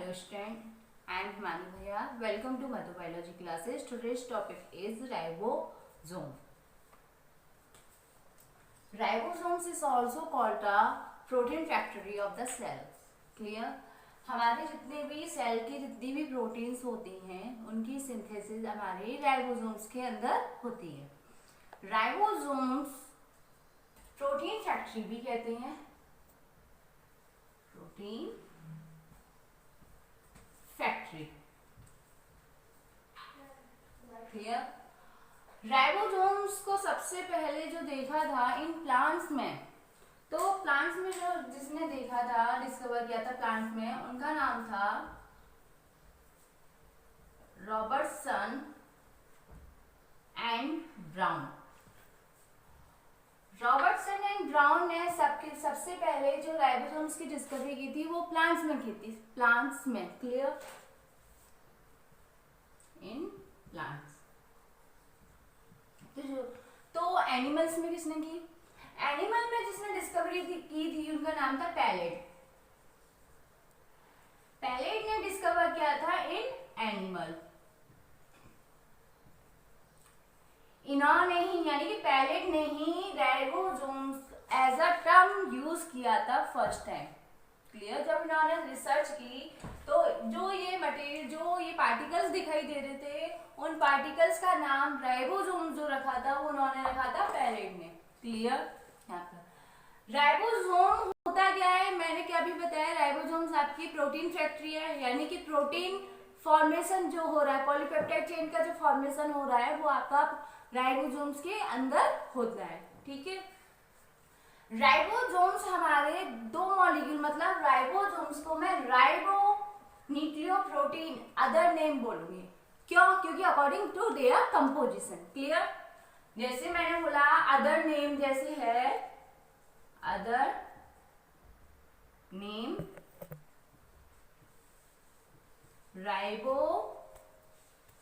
Hello student and Himani Bhaiya. Welcome to Madhu Biology classes. Today's topic is ribosome. Ribosomes is also called the protein factory of the cell. Clear? हमारे जितने भी cell की जितनी भी proteins होती हैं उनकी सिंथेसिस हमारे राइबोसोम्स के अंदर होती है। राइबोसोम्स प्रोटीन फैक्ट्री भी कहते हैं, प्रोटीन फैक्ट्री। क्लियर? राइबोसोम्स को सबसे पहले जो देखा था इन प्लांट्स में, तो प्लांट्स में जो जिसने देखा था, डिस्कवर किया था प्लांट्स में, उनका नाम था Robertson and brown. Robertson and brown ने सबसे पहले जो राइबोसोम्स की डिस्कवरी की थी वो प्लांट्स में की थी, प्लांट्स में। क्लियर? In plants. तो एनिमल्स में किसने की? एनिमल में जिसने डिस्कवरी की थी उनका नाम था पैलेट। पैलेट ने डिस्कवर किया था इन एनिमल। इन्होंने ही यानी कि पैलेट ने ही ribosomes as a term use किया था फर्स्ट टाइम। क्लियर? जब इन्होंने रिसर्च की तो जो ये मटेरियल, जो ये पार्टिकल्स दिखाई दे रहे थे, उन पार्टिकल्स का नाम राइबोसोम जो रखा था वो उन्होंने रखा था पैलेट ने। क्लियर? यहाँ पर राइबोसोम होता क्या है, मैंने क्या भी बताया, राइबोसोम्स आपकी प्रोटीन फैक्ट्री है, यानी कि प्रोटीन फॉर्मेशन जो हो रहा है, पॉलीपेप्टाइड चेन का जो फॉर्मेशन हो रहा है वो आपका राइबोसोम्स के अंदर होता है। ठीक है? राइबोसोम्स हमारे दो मॉलिक्यूल, मतलब राइबोसोम्स को मैं राइबो न्यूक्लियोप्रोटीन अदर नेम बोलूंगी। क्यों? क्योंकि according to their composition. Clear? जैसे मैंने बोला अदर नेम, जैसे है अदर नेम राइबो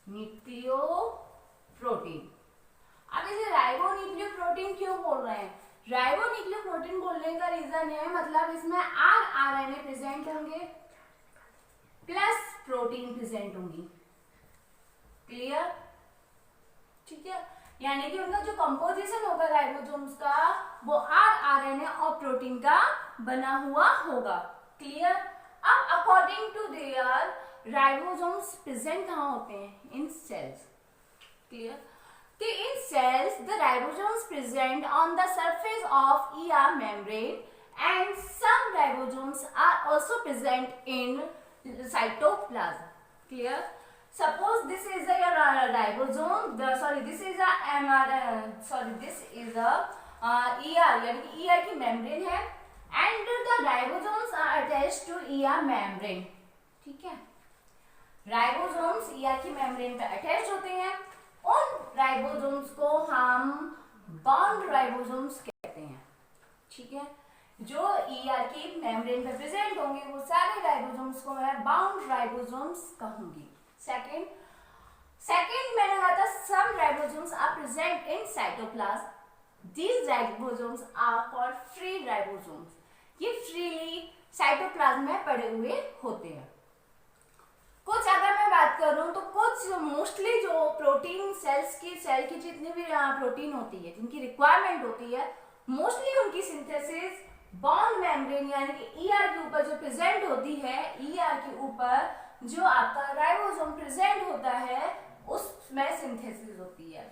न्यूक्लियोप्रोटीन। अब इसे राइबो न्यूक्लियोप्रोटीन क्यों बोल रहे हैं? राइबो न्यूक्लियोप्रोटीन बोलने का रीजन है, मतलब इसमें आरएनए प्रेजेंट होंगे प्लस प्रोटीन प्रेजेंट होंगी। क्लियर? ठीक है? यानी कि उनका जो कंपोजिशन होगा राइबोसोम्स का वो आरएनए और प्रोटीन का बना हुआ होगा। क्लियर? अब according to their ribosomes present कहाँ होते हैं? In cells. क्लियर? कि in cells the ribosomes present on the surface of ER membrane and some ribosomes are also present in cytoplasm. Clear? Suppose this is a ribosome, this is a ER, यानी कि ER की membrane है and the ribosomes are attached to ER membrane. ठीक है? Ribosomes ER की membrane पे attached होते हैं। उन राइबोसोम्स को हम बाउंड राइबोसोम्स कहते हैं। ठीक है? जो ईआर की मेम्ब्रेन पे प्रेजेंट होंगे वो सारे राइबोसोम्स को मैं बाउंड राइबोसोम्स कहूंगी। सेकंड मैंने कहा था some ribosomes are present in cytoplasm. These ribosomes are called free ribosomes. ये फ्रीली साइटोप्लाज्म में पड़े हुए होते हैं। कुछ अगर मैं बात करूं तो कुछ मोस्टली जो प्रोटीन सेल की जितनी भी प्रोटीन होती है जिनकी रिक्वायरमेंट होती है, मोस्टली उनकी सिंथेसिस बाउंड मेम्ब्रेन यानी कि ईआर के ऊपर जो प्रेजेंट होती है, ईआर के ऊपर जो आपका राइबोसोम प्रेजेंट होता है उसमें सिंथेसिस होती है।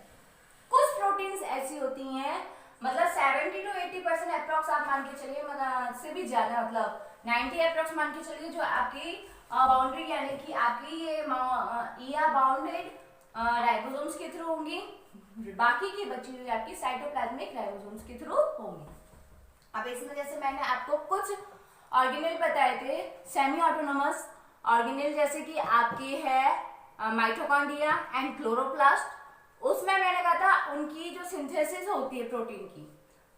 कुछ प्रोटीन्स ऐसी होती हैं, मतलब 70 to 80% अप्रॉक्स आप मान के चलिए, मतलब से भी ज्यादा, मतलब 90 अप्रॉक्स मान के चलिए, जो आपकी बाउंड्री यानी कि आपकी ये ईआर बाउंडेड राइबोसोम्स के थ्रू होंगी, बाकी की बची हुई आपकी साइटोप्लाज्मिक राइबोसोम्स के थ्रू होंगी। अब इसमें जैसे मैंने आपको कुछ ऑर्गेनेल बताए थे, सेमी ऑटोनोमस ऑर्गेनेल, जैसे कि आपके है माइटोकॉन्ड्रिया एंड क्लोरोप्लास्ट। उसमें मैंने कहा था उनकी जो सिंथेसिस होती है प्रोटीन की,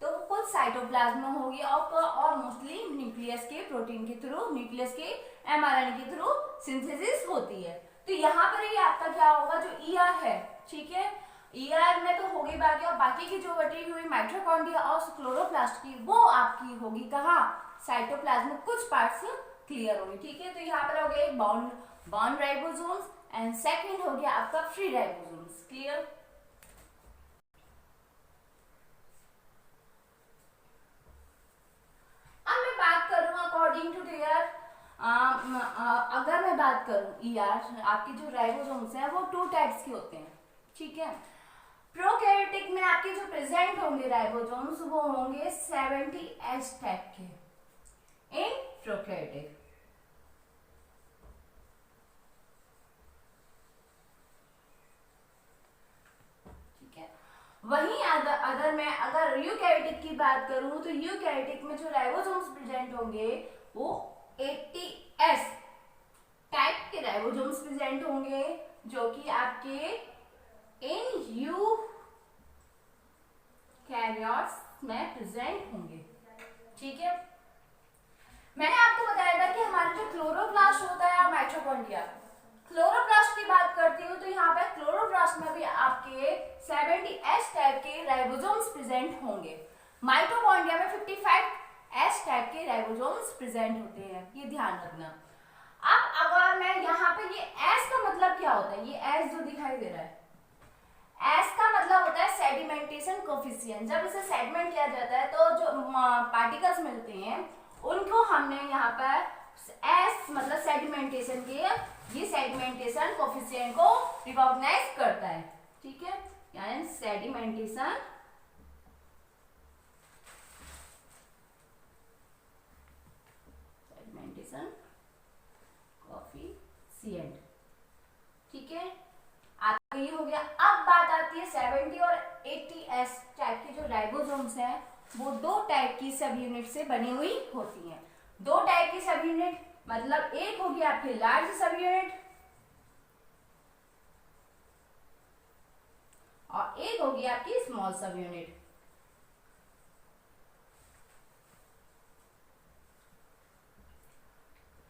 तो कुछ साइटोप्लाज्म में होगी और मोस्टली न्यूक्लियस के प्रोटीन के थ्रू, न्यूक्लियस के एमआरएनए के थ्रू सिंथेसिस होती है। तो यहाँ पर ये आपका क्या होगा, जो ईआर है, ठीक है, ईआर में तो होगी बाकी, और बाकी की जो बटी हुई माइटोकॉन्ड्रिया और क्लोरोप्लास्ट की वो आपकी होगी कहाँ? साइटोप्लाज्म में कुछ पार्ट्स क्लियर होगी। ठीक है, तो यहाँ पर हो गया एक बाउंड राइबोसोम्स एंड सेकंड हो गया आपका फ्री राइबोसोम्स। क्लियर। अब मैं बात करूं अकॉर्डिंग टू देयर, अगर मैं बात करूं ईआर, आपके जो राइबोसोम्स हैं वो 2 टाइप्स के होते हैं। ठीक है, प्रोकैरियोटिक में आपके जो प्रेजेंट होंगे राइबोसोम्स वो होंगे 70S टाइप के इन प्रोकैरियोटिक। ठीक है, वहीं अगर मैं यूकैरियोटिक की बात करूं तो यूकैरियोटिक में जो राइबोसोम्स प्रेजेंट होंगे वो 80S टाइप के राइबोसोम्स प्रेजेंट होंगे, जो कि आपके इन यूकैरियोट्स में प्रेजेंट होंगे। ठीक है, मैंने आपको बताया था कि हमारा जो क्लोरोप्लास्ट होता है माइटोकॉन्ड्रिया, क्लोरोप्लास्ट की बात करती हूँ तो यहाँ पे क्लोरोप्लास्ट में भी आपके 70S टाइप के राइबोसोम्स प्रेजेंट होंगे। माइटोकॉन्ड्रिया में 55S टाइप के राइबोसोम्स प्रेजेंट होते हैं, ये ध्यान रखना। अब अगर मैं यहाँ पे, ये S का मतलब क्या होता है, ये S जो दिखाई दे रहा है, S का मतलब होता है सेडिमेंटेशन कोफिशिएंट। जब इसे सेडिमेंट किया जाता है तो जो पार्टिकल्स मिलते हैं उनको हमने यहाँ पर S मतलब सेडिमेंटेशन के, ये सेडिमेंटेशन कोफिशिएंट को रिकॉग्नाइज करता है। ठीक है, यानी सेडिमेंटेशन कोफिशिएंट। ठीक है, आपका ये हो गया। अब बात आती है 70 और 80S टाइप के जो राइबोसोम्स हैं वो 2 टाइप की सब यूनिट से बनी हुई होती हैं। 2 टाइप की सब यूनिट मतलब एक होगी आपकी लार्ज सब यूनिट और एक होगी आपकी स्मॉल सब यूनिट।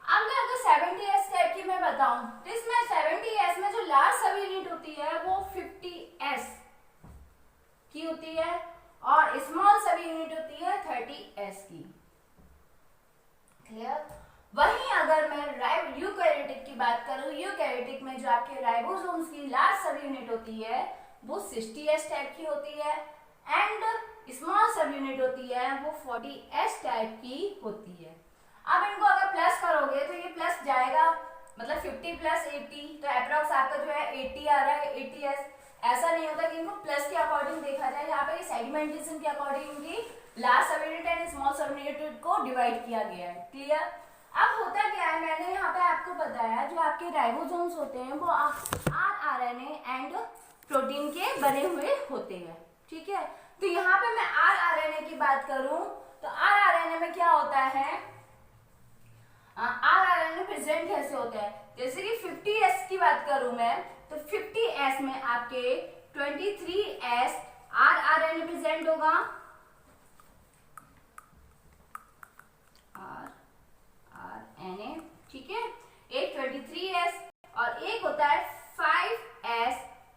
अब मैं अगर 70S टाइप की मैं बताऊं तो इसमें 70S में जो लार्ज सब यूनिट होती है वो 50S की होती है और स्मॉल सब यूनिट होती है 30S की। क्लियर। वहीं अगर मैं यूकैरियोटिक की बात करूं, यूकैरियोटिक में जो आपके राइबोसोम्स की लार्ज सब यूनिट होती है वो 60S टाइप की होती है एंड स्मॉल सब यूनिट होती है वो 40S टाइप की होती है। अब इनको अगर प्लस करोगे तो ये प्लस जाएगा, मतलब 50 + 80 तो अप्रॉक्स आपका जो है 80 आ रहा है, 80S। ऐसा नहीं होता कि इनको प्लस के अकॉर्डिंग देखा जाए, यहाँ पे सेगमेंटेशन के अकॉर्डिंग इनकी लार्ज सब यूनिट एंड स्मॉल सब यूनिट को डिवाइड किया गया है। क्लियर। अब होता क्या है, मैंने यहाँ पे आपको बताया जो आपके राइबोसोम्स होते हैं वो rRNA एंड प्रोटीन के बने हुए होते हैं। ठीक है, तो यहाँ पे मैं rRNA की बात करूं तो rRNA में क्या होता है, rRNA प्रेजेंट कैसे होता है, जैसे कि 50S की बात करूं मैं तो 50S में आपके 23S rRNA प्रेजेंट होगा, rRNA। ठीक है, एक 23S और एक होता है 5S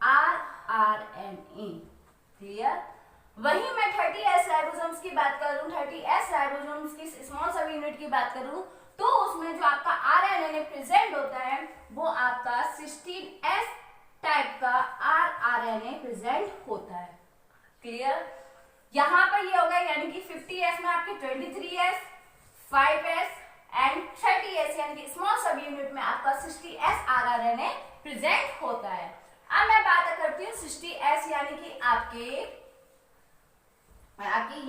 rRNA। क्लियर। वहीं मैं 30S राइबोसोम्स की बात करूं, 30S राइबोसोम्स की स्मॉल सब यूनिट की बात करूं तो उसमें जो आपका rRNA प्रेजेंट होता है वो आपका 16S टाइप का rRNA प्रेजेंट होता है। क्लियर। यहां पर ये होगा यानी कि 50S में आपके 23S, 5S एंड 30S यानी कि स्मॉल सब यूनिट में आपका 60S rRNA प्रेजेंट होता है। अब मैं बात करती हूँ 60S यानी कि आपकी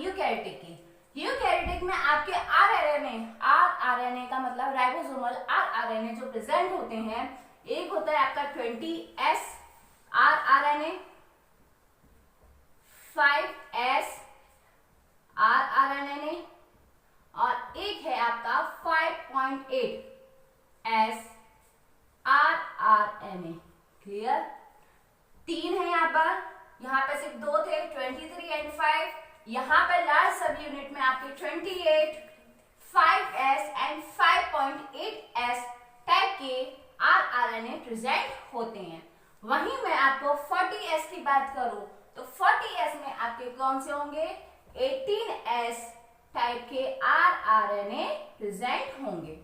यूकैरियोटिक की। यूकैरियोटिक में आपके rRNA का मतलब राइबोसोमल rRNA जो प्रेजेंट होते हैं, एक होता है आपका 20S rRNA, 5S rRNA और एक है आपका 5.8S rRNA। क्लियर। 3 है यहाँ पर सिर्फ 2 थे, 23 एंड 5। यहाँ पर लार्ज सब यूनिट में आपके 28, 5S एंड 5.8S टाइप के rRNA प्रेजेंट होते हैं। वहीं मैं आपको 40S की बात करूं तो 40S में आपके कौन से होंगे, 18S टाइप के rRNA प्रेजेंट होंगे।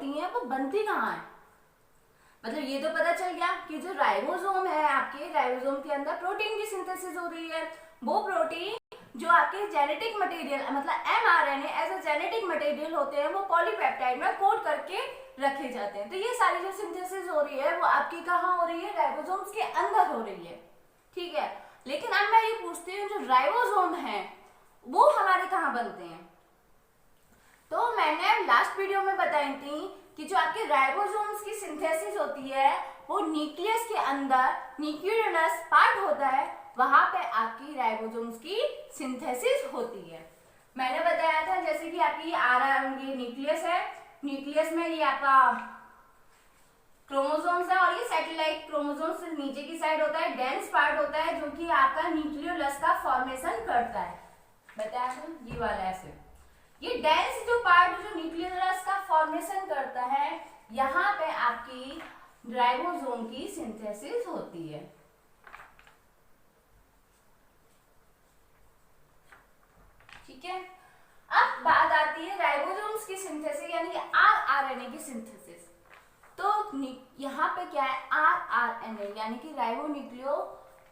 होती हैं वो बनती कहाँ है। मतलब ये तो पता चल गया कि जो राइबोसोम है आपके, राइबोसोम के अंदर प्रोटीन की सिंथेसिस हो रही है। वो प्रोटीन जो आपके जेनेटिक मटेरियल मतलब mRNA as a genetic material होते हैं, वो पॉलीपेप्टाइड में कोड करके रखे जाते हैं। तो ये सारी जो सिंथेसिस हो रही है वो आपकी कहाँ हो रही है, राइबोसोम्स के अंदर हो रही है। ठीक है, लेकिन अब मैं ये पूछती हूँ जो राइबोसोम है वो हमारे कहाँ बनते हैं। तो मैंने लास्ट वीडियो में बताई थी कि जो आपके राइबोसोम्स की सिंथेसिस होती है वो न्यूक्लियस के अंदर, न्यूक्लियोलस पार्ट होता है, वहां पे आपकी राइबोसोम्स की सिंथेसिस होती है। मैंने बताया था जैसे कि आपकी ये न्यूक्लियस है, न्यूक्लियस में ये आपका क्रोमोसोम्स है और ये सैटेलाइट क्रोमोसोम्स से नीचे की साइड होता है, डेंस पार्ट होता है जो कि आपका न्यूक्लियोलस का फॉर्मेशन करता है। बताया था ये वाला ऐसे, ये डेंस जो पार्ट जो न्यूक्लियोलस का फॉर्मेशन करता है, यहाँ पे आपकी राइबोसोम की सिंथेसिस होती है। ठीक है, अब बात आती है राइबोसोम्स की सिंथेसिस यानी कि आरआरएनए की सिंथेसिस। तो यहाँ पे क्या है, आरआरएनए यानी कि राइबोन्यूक्लियो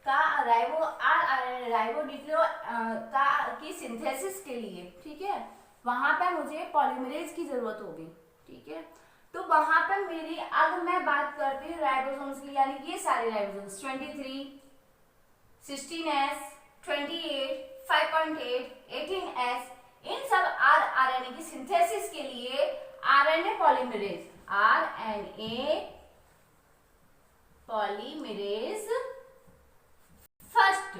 का राइबोन्यूक्लियो का की सिंथेसिस के लिए, ठीक है, वहां पे मुझे पॉलीमरेज की जरूरत होगी। ठीक है, तो वहां पे मेरी, अब मैं बात करती हूँ राइबोसोम्स की, यानी ये सारे राइबोसोम्स 23, 16S, 28, 5.8, 18S, इन सब आरएनए की सिंथेसिस के लिए RNA polymerase, RNA polymerase first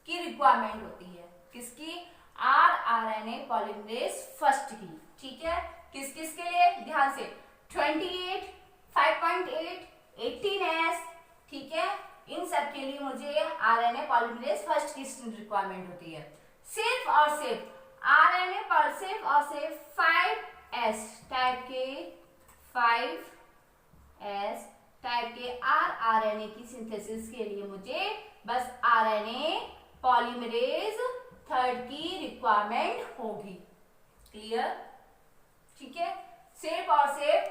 की रिक्वायरमेंट होती है। किसकी, आरएनए पॉलीमरेज फर्स्ट की। ठीक है, किस किस के लिए, ध्यान से, 28, 5.8, 18S, ठीक है, इन सब के लिए मुझे आरएनए पॉलीमरेज फर्स्ट की रिक्वायरमेंट होती है। सिर्फ और सिर्फ आरएनए पर सिर्फ और सिर्फ 5S टाइप के, 5S टाइप के आरएनए की सिंथेसिस के लिए मुझे बस आरएनए पॉलीमरेज थर्ड की रिक्वायरमेंट होगी। क्लियर, ठीक है, सिर्फ और सिर्फ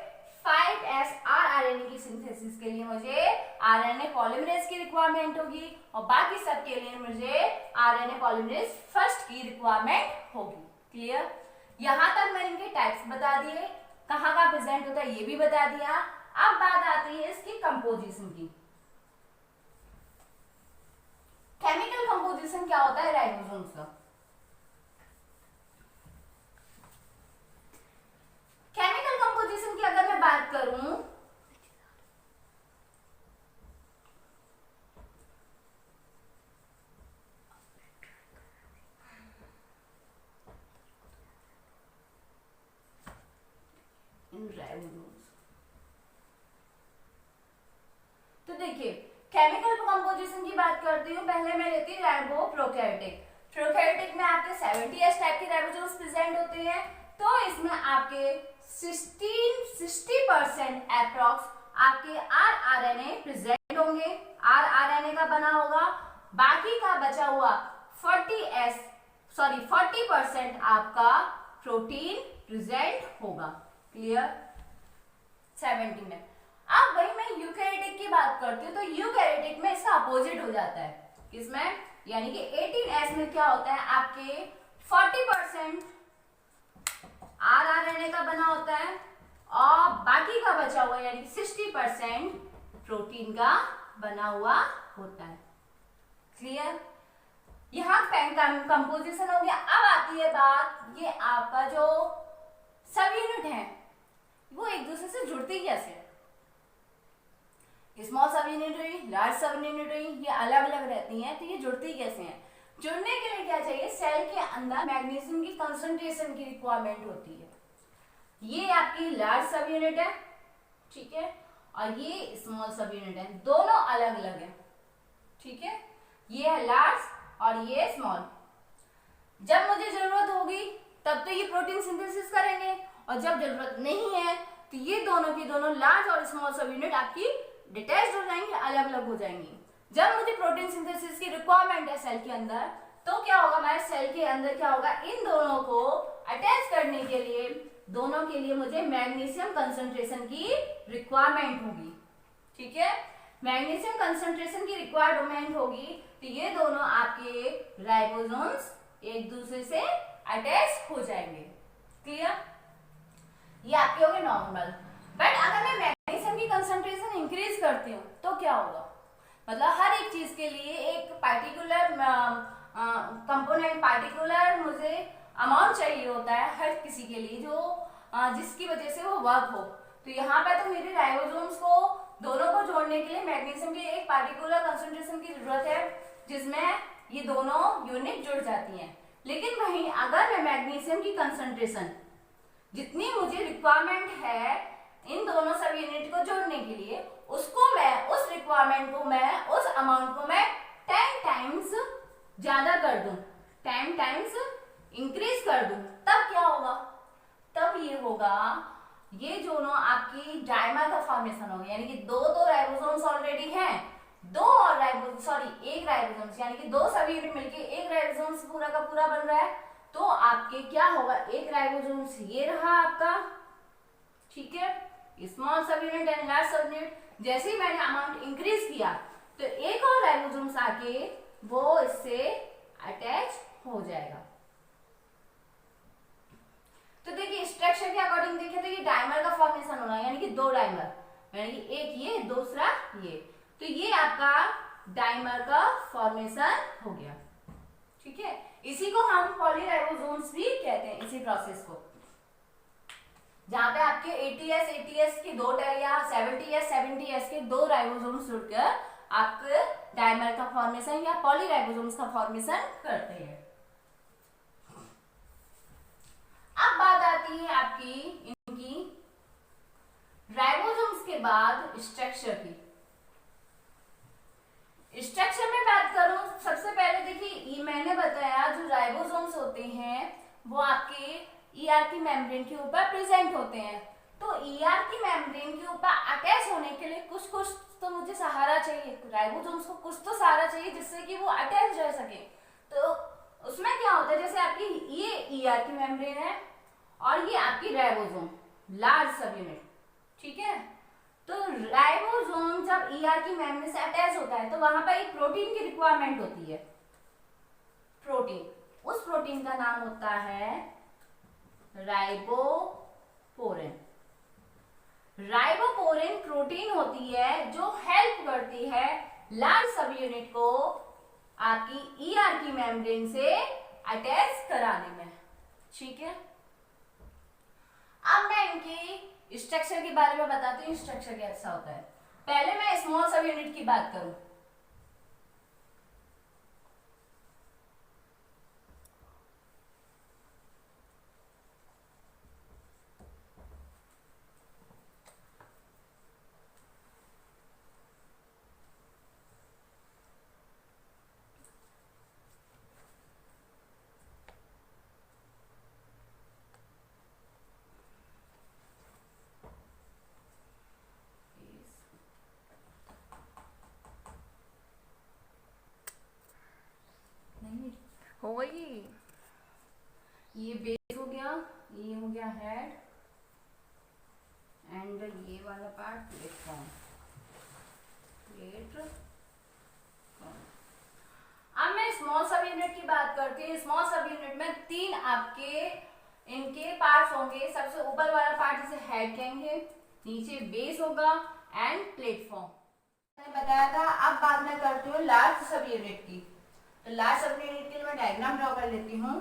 5S आरएनए की सिंथेसिस के लिए मुझे आरएनए पॉलीमरेज की रिक्वायरमेंट होगी और बाकी सब के लिए मुझे आरएनए पॉलीमरेज फर्स्ट की रिक्वायरमेंट होगी। क्लियर, यहां तक मैंने इनके टाइप्स बता दिए, कहाँ का प्रेजेंट होता है ये भी बता दिया। अब बात आती है इसकी कंपोजिशन की। केमिकल कंपोजिशन क्या होता है राइबोसोम्स का। केमिकल कंपोजिशन की अगर मैं बात करूं, इन राइबोसोम्स, तो देखिए केमिकल कंपोजिशन की बात करती हूँ। पहले मैं लेती हूँ राइबो प्रोकैरियोटिक। प्रोकैरियोटिक में आपके 70S टाइप के राइबोसोम्स प्रेजेंट होते हैं। तो इसमें आपके 60% अप्रॉक्स आपके आरआरएनए प्रेजेंट होंगे, आरआरएनए का बना होगा। बाकी का बचा हुआ 40% आपका प्रोटीन प्रेजेंट होगा। क्लियर, 70 में। अब वही मैं यूकैरियोटिक की बात करती हूँ, तो यूकैरियोटिक में इसका अपोजिट हो जाता है। किसमें, यानी कि 18S में क्या होता है, आपके 40% आरआरएनए का बना होता है और बाकी का बचा हुआ यानी 60% प्रोटीन का बना हुआ होता है। क्लियर, यहाँ कंपोजिशन हो गया। अब आती है बात, ये आपका जो सब यूनिट है वो एक दूसरे से जुड़ती कैसे। स्मॉल सब यूनिट हुई, लार्ज सब यूनिट हुई, ये अलग अलग रहती हैं, तो ये जुड़ती कैसे हैं। जुड़ने के लिए क्या चाहिए, सेल के अंदर मैग्नीशियम की कंसंट्रेशन की रिक्वायरमेंट होती है। ये आपकी लार्ज सब यूनिट है, ठीक है, और ये स्मॉल सब यूनिट है, दोनों अलग अलग है। ठीक है, ये है लार्ज और ये स्मॉल। जब मुझे जरूरत होगी तब तो ये प्रोटीन सिंथेसिस करेंगे और जब जरूरत नहीं है तो ये दोनों की दोनों लार्ज और स्मॉल सब यूनिट आपकी डिटैच्ड हो जाएंगे, अलग अलग हो जाएंगी। जब मुझे प्रोटीन सिंथेसिस की रिक्वायरमेंट है सेल के अंदर, तो क्या होगा, मैं सेल के अंदर क्या होगा, इन दोनों को अटैच करने के लिए दोनों के लिए मुझे मैग्नीशियम कंसंट्रेशन की रिक्वायरमेंट होगी। ठीक है, मैग्नीशियम कंसंट्रेशन की रिक्वायरमेंट होगी, तो ये दोनों आपके राइबोसोम्स एक दूसरे से अटैच हो जाएंगे। क्लियर? ये आपके हो गए नॉर्मल। बट अगर मैं मैग्नीशियम की कंसंट्रेशन इंक्रीज करती हूँ तो क्या होगा? मतलब हर एक चीज के लिए एक पार्टिकुलर कंपोनेंट, पार्टिकुलर मुझे अमाउंट चाहिए होता है हर किसी के लिए, जो जिसकी वजह से वो वर्क हो। तो यहाँ पे तो मेरे राइबोसोम्स को दोनों को जोड़ने के लिए मैग्नीशियम की एक पार्टिकुलर कंसंट्रेशन की जरूरत है, जिसमें ये दोनों यूनिट जुड़ जाती हैं। लेकिन वहीं अगर मैं मैग्नीशियम की कंसंट्रेशन जितनी मुझे रिक्वायरमेंट है इन दोनों सब यूनिट को जोड़ने के लिए, उसको मैं, उस रिक्वायरमेंट को मैं, उस अमाउंट को मैं 10 टाइम्स ज्यादा कर दूं, 10 टाइम्स इंक्रीज कर दूं, तब क्या होगा? तब ये होगा, ये दोनों आपकी डायमर का फॉर्मेशन होगा। यानी कि दो राइबोसोम्स ऑलरेडी हैं, दो और एक राइबोसोम्स, यानी कि दो सब यूनिट मिलके एक राइबोसोम्स पूरा का पूरा बन रहा है। तो आपके क्या होगा? एक राइबोसोम्स ये रहा आपका, ठीक है, स्मॉल सब यूनिट एंड लार्ज सब यूनिट। जैसे ही मैंने अमाउंट इंक्रीज किया तो एक और राइबोसोम्स आके वो इससे अटैच हो जाएगा। तो देखिए स्ट्रक्चर के अकॉर्डिंग देखें तो ये डायमर का फॉर्मेशन होना, यानी कि दो डायमर, यानी कि एक ये दूसरा ये, तो ये आपका डायमर का फॉर्मेशन हो गया। ठीक है, इसी को हम पॉलीराइबोसोम्स भी कहते हैं, इसी प्रोसेस को, जहां पे आपके 80S के दो या 70S के दो राइबोसोम्स जुड़कर आपके डायमर का फॉर्मेशन या पॉलीराइबोसोम्स का फॉर्मेशन करते हैं। अब बात आती है आपकी इनकी राइबोसोम्स के बाद स्ट्रक्चर की। स्ट्रक्चर में बात करूं, सबसे पहले देखिए मैंने बताया जो राइबोसोम्स होते हैं वो आपके ईआर की मेम्ब्रेन के ऊपर प्रेजेंट होते हैं। तो ईआर की मेम्ब्रेन के ऊपर अटैच होने के लिए कुछ तो मुझे सहारा चाहिए, राइबोसोम्स को कुछ तो सहारा चाहिए जिससे कि वो अटैच रह सके। तो उसमें क्या होता है, जैसे आपकी ये ईआर की मेम्ब्रेन है और ये आपकी राइबोसोम लार्ज सब यूनिट, ठीक है। तो राइबोसोम जब ईआर की मेम्ब्रेन से अटैच होता है तो वहां पर एक प्रोटीन की रिक्वायरमेंट होती है, प्रोटीन, उस प्रोटीन का नाम होता है राइबोपोरिन। राइबोपोरिन प्रोटीन होती है जो हेल्प करती है लार्ज सब यूनिट को आपकी ईआर की मेम्ब्रेन से अटैच कराने में। ठीक है, अब मैं इनकी स्ट्रक्चर के बारे में बताती हूँ, स्ट्रक्चर कैसा होता है। पहले मैं स्मॉल सब यूनिट की बात करूं, हो गई, ये बेस हो गया, ये हो गया हेड एंड ये वाला पार्ट प्लेटफॉर्म, अब मैं स्मॉल सब यूनिट की बात करती हूँ। स्मॉल सब यूनिट में तीन आपके इनके पार्ट्स होंगे। सबसे ऊपर वाला पार्ट जिसे हेड कहेंगे, नीचे बेस होगा एंड प्लेटफॉर्म, मैंने बताया था। अब बात मैं करती हूँ लार्ज सब यूनिट की। तो लार्ज सब यूनिट के लिए मैं डायग्राम ड्रॉ कर लेती हूँ।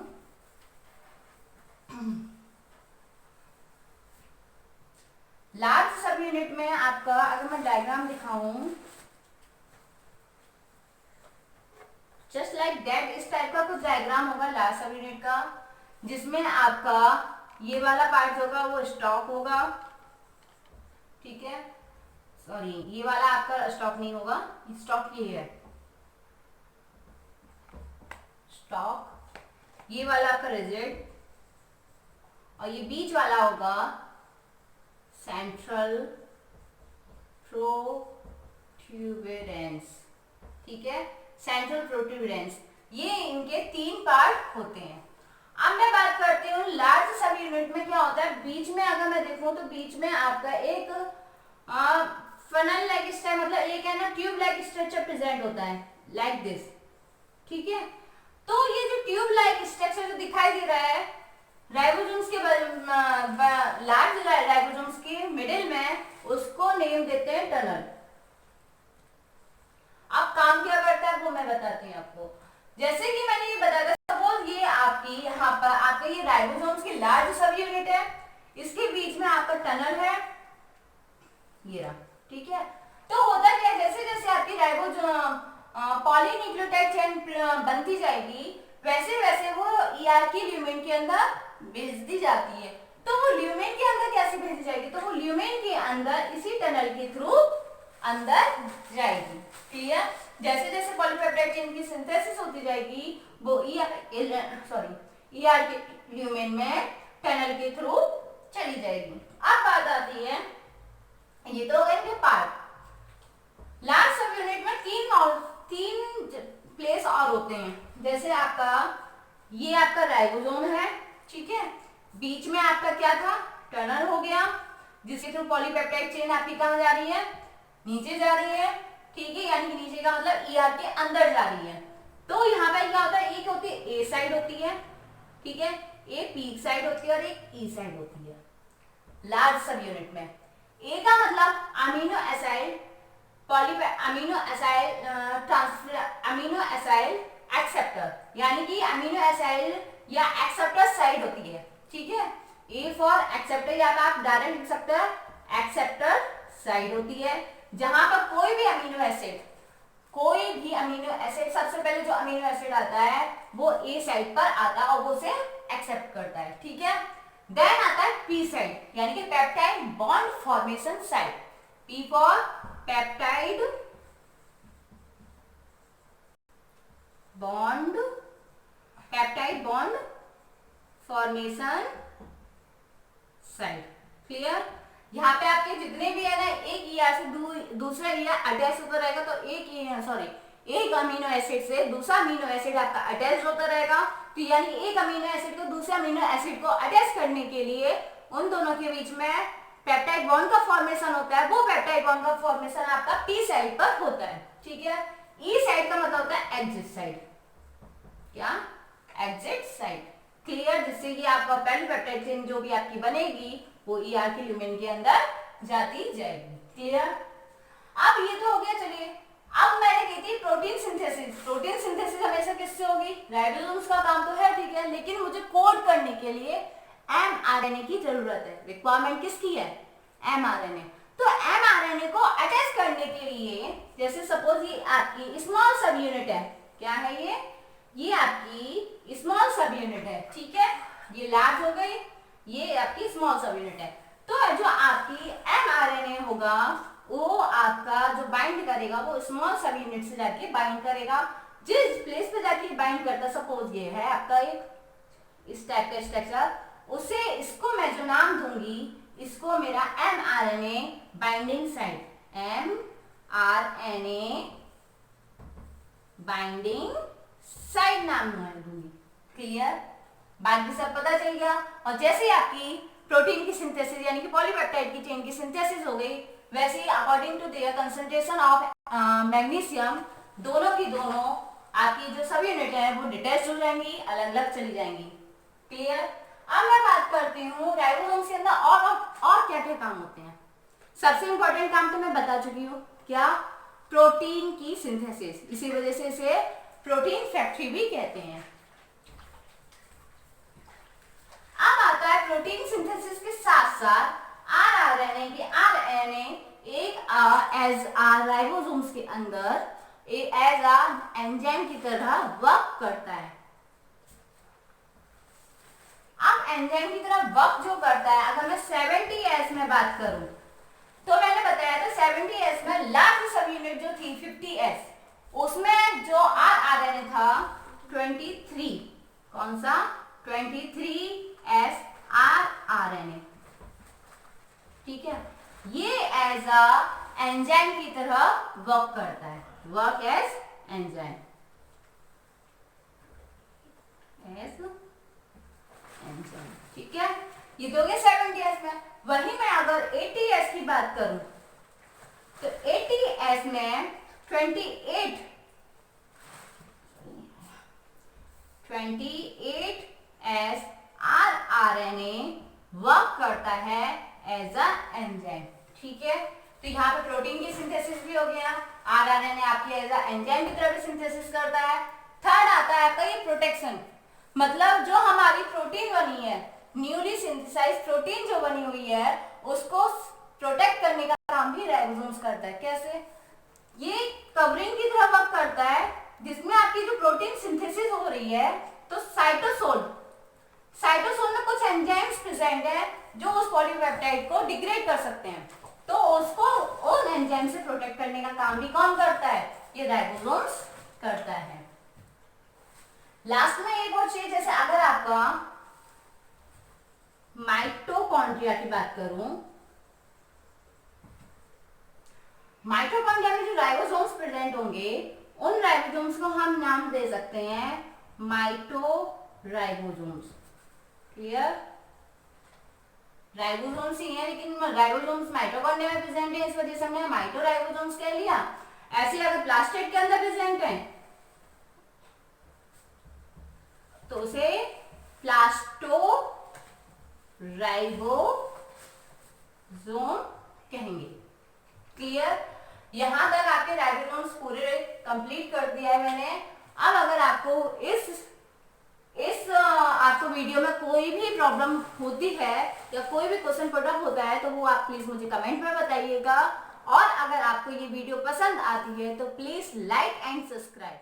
लार्ज सब यूनिट में आपका अगर मैं डायग्राम दिखाऊं जस्ट लाइक दैट, इस टाइप का कुछ डायग्राम होगा लार्ज सब यूनिट का, जिसमें आपका ये वाला पार्ट होगा वो स्टॉक होगा, ठीक है, सॉरी ये वाला आपका स्टॉक नहीं होगा, स्टॉक ये है स्टॉक, ये वाला आपका रिजिड और ये बीच वाला होगा सेंट्रल प्रोट्यूबरेंस, ठीक है, सेंट्रल प्रोट्यूबरेंस। ये इनके तीन पार्ट होते हैं। अब मैं बात करती हूँ लार्ज सब यूनिट यूनिट में क्या होता है, बीच में अगर मैं देखूं तो बीच में आपका एक फनल लाइक स्ट्रक्चर, मतलब एक है ना ट्यूब लाइक स्ट्रक्चर प्रेजेंट होता है, लाइक दिस। ठीक है, तो ये जो ट्यूब लाइक स्ट्रक्चर जो दिखाई दे रहा है राइबोसोम्स के लार्ज राइबोसोम्स के मिडिल में, उसको नेम देते हैं टनल। अब काम क्या करता है वो मैं बताती हूँ आपको। जैसे कि मैंने ये बताया था, सपोज ये आपकी यहाँ पर आपका ये राइबोसोम्स की लार्ज सब यूनिट है, इसके बीच में आपका टनल है, ये रहा। ठीक है, तो होता क्या है, जैसे जैसे आपकी पॉलीन्यूक्लियोटाइड चेन बनती जाएगी, वैसे वैसे वो ईआरकी ल्यूमेन के अंदर भेज दी जाती है। तो वो ल्यूमेन के अंदर कैसे भेजी जाएगी, तो वो ल्यूमेन के अंदर इसी टनल के थ्रू अंदर जाएगी। क्लियर, जैसे जैसे पॉलीपेप्टाइड चेन की सिंथेसिस होती जाएगी, वो ईआरकी ल्यूमेन में टनल के थ्रू चली जाएगी। अब बात आती है, ये तो हो गए इनके पार्ट। लार्ज सब यूनिट में तीन प्लेस और होते हैं। जैसे आपका ये आपका राइबोसोम है, ठीक है, बीच में आपका क्या था, टनल हो गया, जिसके थ्रू पॉलीपेप्टाइड चेन आपकी कहां जा रही है, नीचे जा रही है। ठीक है, यानी कि नीचे का मतलब ईआर के अंदर जा रही है। तो यहाँ पे क्या होता है, एक होती है ए साइड होती है, ठीक है, एक पीक साइड होती है और एक ई साइड होती है लार्ज सब यूनिट में। ए का मतलब amino aside amino acyl acceptor, यानी कि अमीनो एसाइल या एक्सेप्टर साइड होती है। ठीक है, ए फॉर एक्सेप्टर, या आप डायरेक्ट लिख सकते हैं एक्सेप्टर साइड होती है, जहां पर कोई भी अमीनो एसिड सबसे पहले जो अमीनो एसिड आता है वो ए साइड पर आता है और वो उसे एक्सेप्ट करता है। ठीक है, देन आता है पी साइड, यानी कि peptide bond formation side. P for peptide bond formation side. Clear, यहाँ पे आपके जितने भी है ना, एक ईआर से दूसरा ईआर अटैच होता रहेगा, तो एक अमीनो एसिड से दूसरा अमीनो एसिड आपका अटैच होता रहेगा। तो यानी एक अमीनो एसिड को दूसरे अमीनो एसिड को अटैच करने के लिए उन दोनों के बीच में पेप्टाइड बॉन्ड का फॉर्मेशन होता है। वो पेप्टाइड बॉन्ड का फॉर्मेशन आपका पी साइड पर होता है। ठीक है, ई साइड का मतलब होता है एग्जिट साइड। क्या, एग्जिट साइड। क्लियर, जिससे कि आपका पॉलीपेप्टाइड चेन जो भी आपकी बनेगी वो ईआर के ल्यूमेन के अंदर जाती जाएगी। क्लियर, अब ये तो हो गया। चलिए, अब मैंने कही थी प्रोटीन सिंथेसिस। प्रोटीन सिंथेसिस हमेशा किससे होगी, राइबोसोम्स का काम तो है, ठीक है, लेकिन मुझे कोड करने के लिए एमआरएनए की जरूरत है। रिक्वायरमेंट किसकी है, एमआरएनए। तो एमआरएनए को अटैच करने के लिए, जैसे सपोज ये आपकी स्मॉल सब यूनिट है, क्या है ये आपकी स्मॉल सब यूनिट है। ठीक है, ये लार्ज हो गई, ये आपकी स्मॉल सब यूनिट है। तो जो आपकी एमआरएनए होगा वो आपका जो बाइंड करेगा वो स्मॉल सब यूनिट से जाके बाइंड करेगा। जिस प्लेस पे जाके बाइंड करता, सपोज ये है आपका एक इस टाइप का स्ट्रक्चर, उसे इसको मैं जो नाम दूंगी, इसको मेरा mRNA binding site, mRNA binding side नाम दूंगी। क्लियर, बाकी सब पता चल गया। और जैसे ही आपकी प्रोटीन की सिंथेसिस यानी कि पॉलीपेप्टाइड की चेन की सिंथेसिस हो गई, वैसे ही according to their concentration of magnesium, दोनों की दोनों आपकी जो सब यूनिट है वो डिटैच हो जाएंगी, अलग अलग चली जाएंगी। क्लियर, अब मैं बात करती हूँ राइबोसोम्स के अंदर और क्या क्या काम होते हैं। सबसे इंपॉर्टेंट काम तो मैं बता चुकी हूँ, क्या, प्रोटीन की सिंथेसिस। इसी वजह से इसे प्रोटीन फैक्ट्री भी कहते हैं। अब आता है प्रोटीन सिंथेसिस के साथ साथ आरएनए एक एज राइबोसोम्स के अंदर एज एंजाइम की तरह वर्क करता है। अब एंजाइम की तरह वर्क जो करता है, अगर मैं 70S में बात करूं तो मैंने बताया था 70S में लार्ज सब यूनिट जो थी 50S, उसमें जो आरएनए था 23, कौन सा, 23S आरएनए। ठीक है, ये एज एंजाइम की तरह वर्क करता है, वर्क एज एंजाइम, ठीक है, ये तो हो गया 70s में। वही मैं अगर 80s की बात करूं तो 80s में 28 as rRNA वर्क करता है एज अ एंजाइम। ठीक है, तो यहाँ पे प्रोटीन की सिंथेसिस भी हो गया, rRNA आपकी एज अ एंजाइम की तरह भी सिंथेसिस करता है। थर्ड आता है आपका ये प्रोटेक्शन, मतलब जो हमारी प्रोटीन बनी है, न्यूली सिंथेसाइज्ड प्रोटीन जो बनी हुई है, उसको प्रोटेक्ट करने का काम भी राइबोसोम्स करता है। कैसे? ये कवरिंग की तरह वर्क करता है, जिसमें आपकी जो प्रोटीन सिंथेसिस हो रही है, तो साइटोसोल में कुछ एंजाइम्स प्रेजेंट है जो उस पॉलीपेप्टाइड को डिग्रेड कर सकते हैं, तो उसको उन एंजाइम से प्रोटेक्ट करने का काम भी कौन करता है? ये राइबोसोम्स करता है। लास्ट में एक और चीज, जैसे अगर आपका माइटोकॉन्ड्रिया की बात करूं, माइटोकॉन्ड्रिया में जो राइबोसोम्स प्रेजेंट होंगे, उन राइबोसोम्स को हम नाम दे सकते हैं माइटोराइबोसोम्स। क्लियर? राइबोसोम्स ही है, लेकिन राइबोसोम्स माइटोकॉन्ड्रिया में प्रेजेंट है, इस वजह से हमने माइटोराइबोसोम्स कह लिया। ऐसे अगर प्लास्टिड के अंदर प्रेजेंट है तो उसे प्लास्टोराइबोसोम कहेंगे। क्लियर? यहां तक आपके राइबोसोम्स पूरे कंप्लीट कर दिया है मैंने। अब अगर आपको इस आपको वीडियो में कोई भी प्रॉब्लम होती है या कोई भी क्वेश्चन पढ़ होता है तो वो आप प्लीज मुझे कमेंट में बताइएगा, और अगर आपको ये वीडियो पसंद आती है तो प्लीज लाइक एंड सब्सक्राइब।